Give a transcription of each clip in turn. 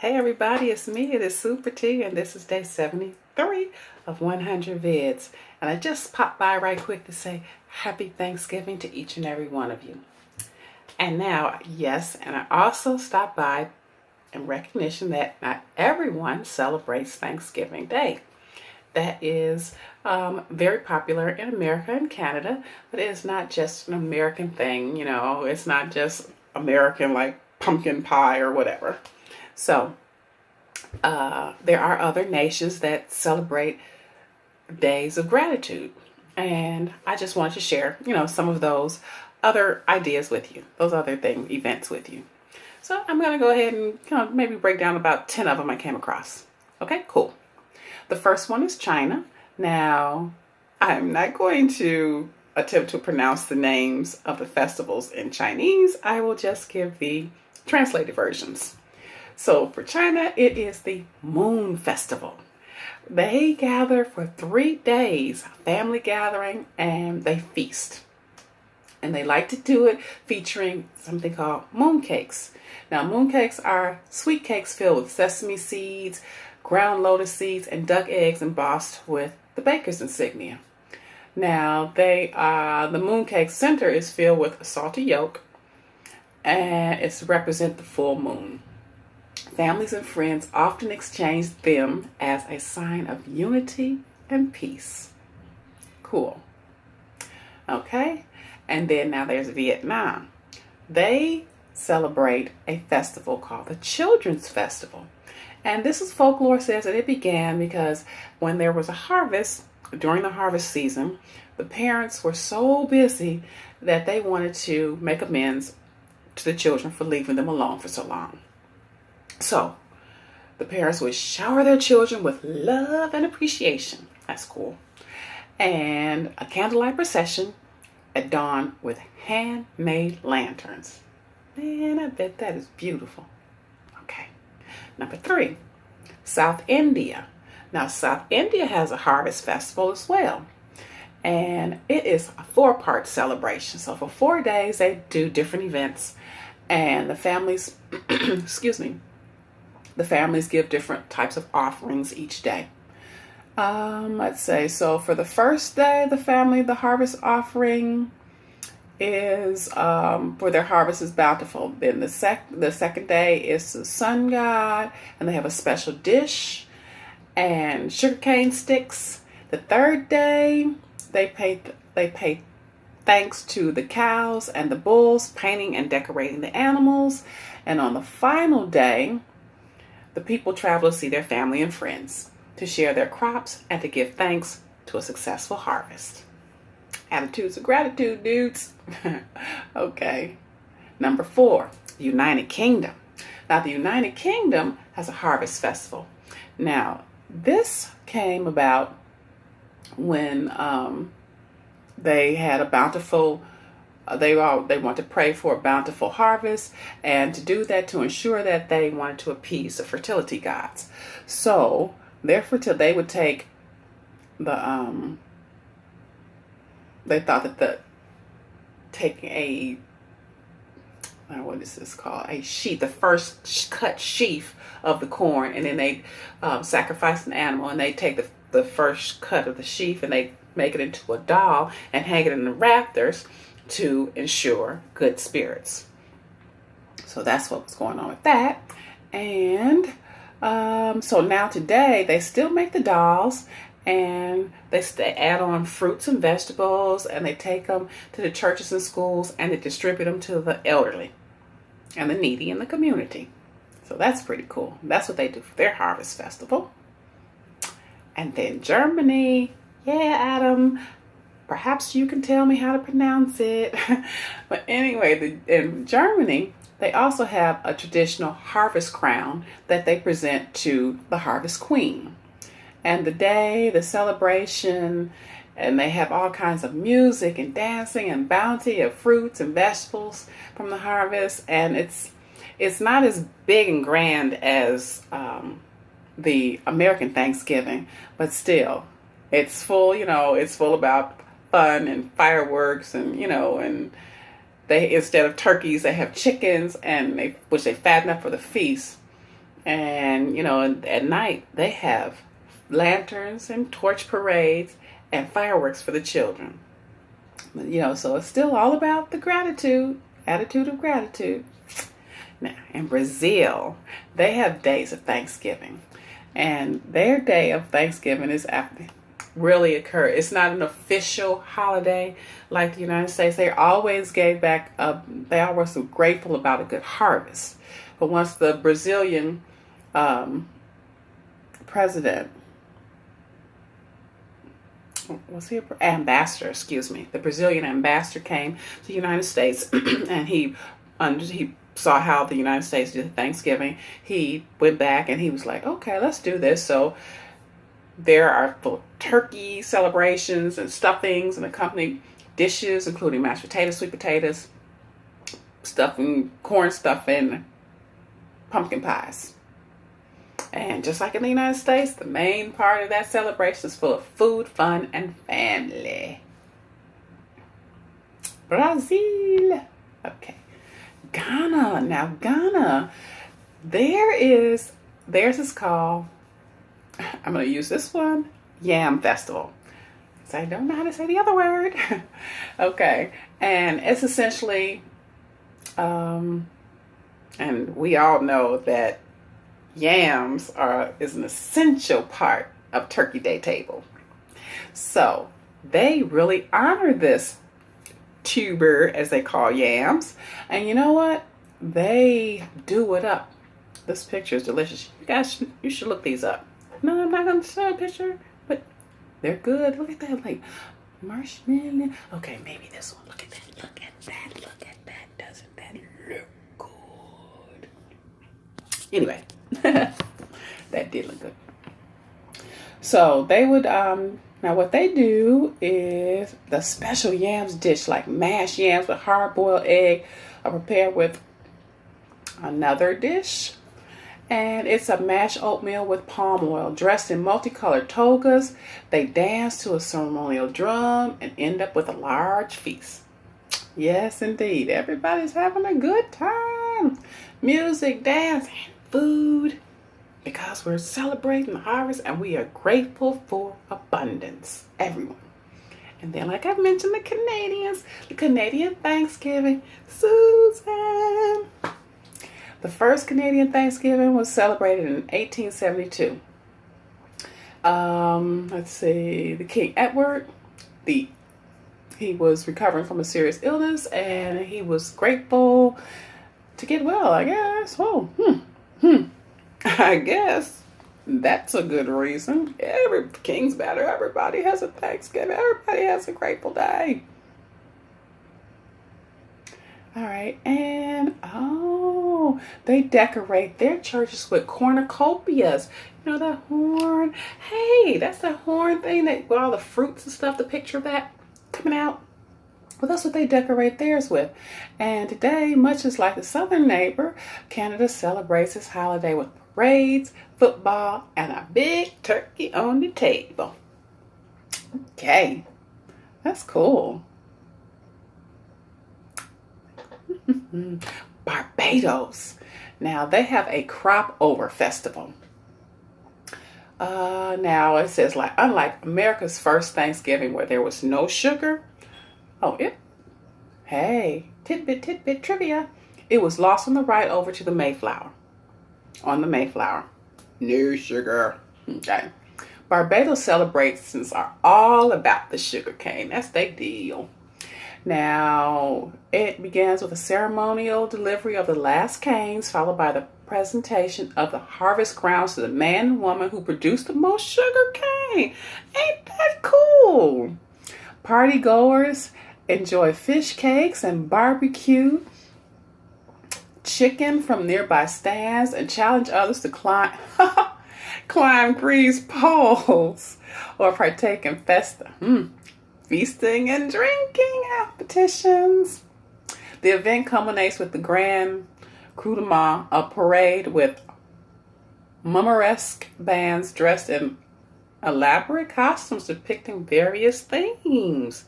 Hey everybody, it's me, it is SuperT, and this is day 73 of 100 vids. And I just popped by right quick to say happy Thanksgiving to each and every one of you. And now, yes, and I also stopped by in recognition that not everyone celebrates Thanksgiving Day. That is very popular in America and Canada, but it is not just an American thing, it's not just American like pumpkin pie or whatever. So there are other nations that celebrate days of gratitude. And I just wanted to share, some of those other ideas with you, those other events with you. So I'm going to go ahead and maybe break down about 10 of them I came across. Okay, cool. The first one is China. Now, I'm not going to attempt to pronounce the names of the festivals in Chinese. I will just give the translated versions. So for China, it is the Moon Festival. They gather for 3 days, family gathering, and they feast. And they like to do it featuring something called moon cakes. Now, moon cakes are sweet cakes filled with sesame seeds, ground lotus seeds, and duck eggs embossed with the baker's insignia. Now, the moon cake center is filled with a salty yolk, and it's to represent the full moon. Families and friends often exchange them as a sign of unity and peace. Cool. Okay. And then now there's Vietnam. They celebrate a festival called the Children's Festival. And this is folklore says that it began because when there was a harvest, during the harvest season, the parents were so busy that they wanted to make amends to the children for leaving them alone for so long. So the parents would shower their children with love and appreciation. That's cool. And a candlelight procession at dawn with handmade lanterns. Man, I bet that is beautiful. Okay. Number 3, South India. Now, South India has a harvest festival as well. And it is a 4-part celebration. So for 4 days, they do different events. And the families, the families give different types of offerings each day. Let's say, so for the first day, the harvest offering is for their harvest is bountiful. Then the second day is the sun god, and they have a special dish and sugarcane sticks. The third day, they pay thanks to the cows and the bulls, painting and decorating the animals. And on the final day, the people travel to see their family and friends, to share their crops, and to give thanks to a successful harvest. Attitudes of gratitude, dudes. Okay. Number 4, the United Kingdom. Now, the United Kingdom has a harvest festival. Now, this came about when they had a bountiful they want to pray for a bountiful harvest, and to do that, to ensure that they wanted to appease the fertility gods. So therefore, they would take the they thought that taking a what is this called, a sheath, the first cut sheaf of the corn, and then they sacrifice an animal, and they take the first cut of the sheaf and they make it into a doll and hang it in the rafters to ensure good spirits. So that's what was going on with that. And so now today they still make the dolls, and they add on fruits and vegetables, and they take them to the churches and schools, and they distribute them to the elderly and the needy in the community. So that's pretty cool. That's what they do for their harvest festival. And then Germany. Yeah, Adam, perhaps you can tell me how to pronounce it. But anyway, in Germany, they also have a traditional harvest crown that they present to the harvest queen. And the celebration, and they have all kinds of music and dancing and bounty of fruits and vegetables from the harvest. And it's not as big and grand as the American Thanksgiving, but still, it's full, it's full about fun and fireworks, and and they, instead of turkeys, they have chickens, and which they fatten up for the feast. And, at night they have lanterns and torch parades and fireworks for the children. So it's still all about the attitude of gratitude. Now, in Brazil, they have days of Thanksgiving. And their day of Thanksgiving is after really occur. It's not an official holiday like the United States. They always gave back, they always were grateful about a good harvest. But once the Brazilian president, the Brazilian ambassador came to the United States and he saw how the United States did Thanksgiving. He went back and he was like, okay, let's do this. So there are turkey celebrations and stuffings and accompanying dishes, including mashed potatoes, sweet potatoes, stuffing, corn stuffing, pumpkin pies. And just like in the United States, the main part of that celebration is full of food, fun, and family. Brazil. Okay. Ghana. Now, Ghana, theirs is called, I'm going to use this one, Yam Festival. So I don't know how to say the other word. Okay. And it's essentially, and we all know that yams is an essential part of Turkey Day table. So they really honor this tuber, as they call yams. And you know what? They do it up. This picture is delicious. You guys, you should look these up. No, I'm not going to show a picture, but they're good. Look at that, like marshmallow. Okay, maybe this one. Look at that. Look at that. Look at that. Doesn't that look good? Anyway, that did look good. So they would, now what they do is the special yams dish, like mashed yams with hard-boiled egg, are prepared with another dish. And it's a mashed oatmeal with palm oil, dressed in multicolored togas. They dance to a ceremonial drum and end up with a large feast. Yes, indeed. Everybody's having a good time. Music, dance, and food. Because we're celebrating the harvest and we are grateful for abundance. Everyone. And then, like I mentioned, the Canadian Thanksgiving. Susan. The first Canadian Thanksgiving was celebrated in 1872. Let's see, the King Edward, he was recovering from a serious illness and he was grateful to get well, I guess. Oh, I guess that's a good reason. Every king's better. Everybody has a Thanksgiving. Everybody has a grateful day. All right, and they decorate their churches with cornucopias. You know that horn? Hey, that's that horn thing that with all the fruits and stuff, the picture of that coming out. Well, that's what they decorate theirs with. And today, much as like the southern neighbor, Canada celebrates its holiday with parades, football, and a big turkey on the table. Okay, that's cool. Barbados. Now they have a crop over festival. Now it says, like, unlike America's first Thanksgiving where there was no sugar. Tidbit trivia. It was lost on the ride over to the Mayflower. On the Mayflower. No sugar. Okay. Barbados celebrations are all about the sugar cane. That's their deal. Now, it begins with a ceremonial delivery of the last canes, followed by the presentation of the harvest crowns to the man and woman who produced the most sugar cane. Ain't that cool? Party goers enjoy fish cakes and barbecue chicken from nearby stands and challenge others to climb grease poles or partake in festa. Feasting and drinking competitions. The event culminates with the grand coup de main, a parade with mummeresque bands dressed in elaborate costumes depicting various themes.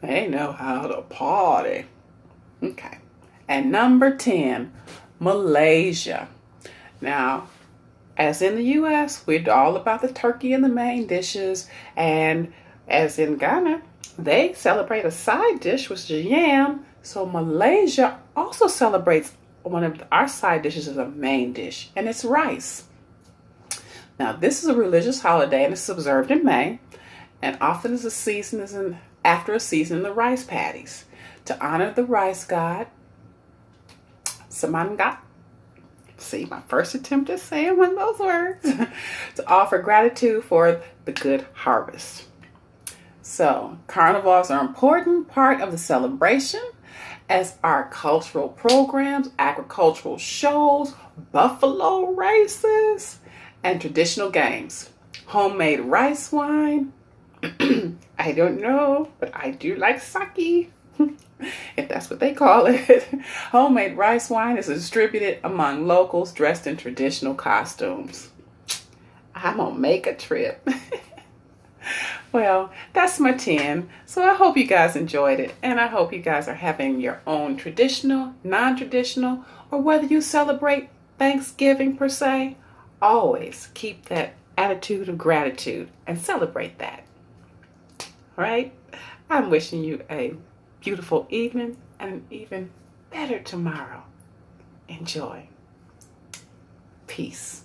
They know how to party. Okay. And number 10, Malaysia. Now, as in the U.S., we're all about the turkey and the main dishes. And as in Ghana, they celebrate a side dish, which is yam. So Malaysia also celebrates one of our side dishes as a main dish, and it's rice. Now, this is a religious holiday, and it's observed in May, and often as after a season in the rice paddies. To honor the rice god, Samangat. See, my first attempt at saying one of those words. To offer gratitude for the good harvest. So, carnivals are an important part of the celebration, as are cultural programs, agricultural shows, buffalo races, and traditional games. Homemade rice wine. I don't know, but I do like sake, if that's what they call it. Homemade rice wine is distributed among locals dressed in traditional costumes. I'm gonna make a trip. Well, that's my 10. So I hope you guys enjoyed it. And I hope you guys are having your own traditional, non-traditional, or whether you celebrate Thanksgiving per se, always keep that attitude of gratitude and celebrate that. All right? I'm wishing you a beautiful evening and an even better tomorrow. Enjoy. Peace.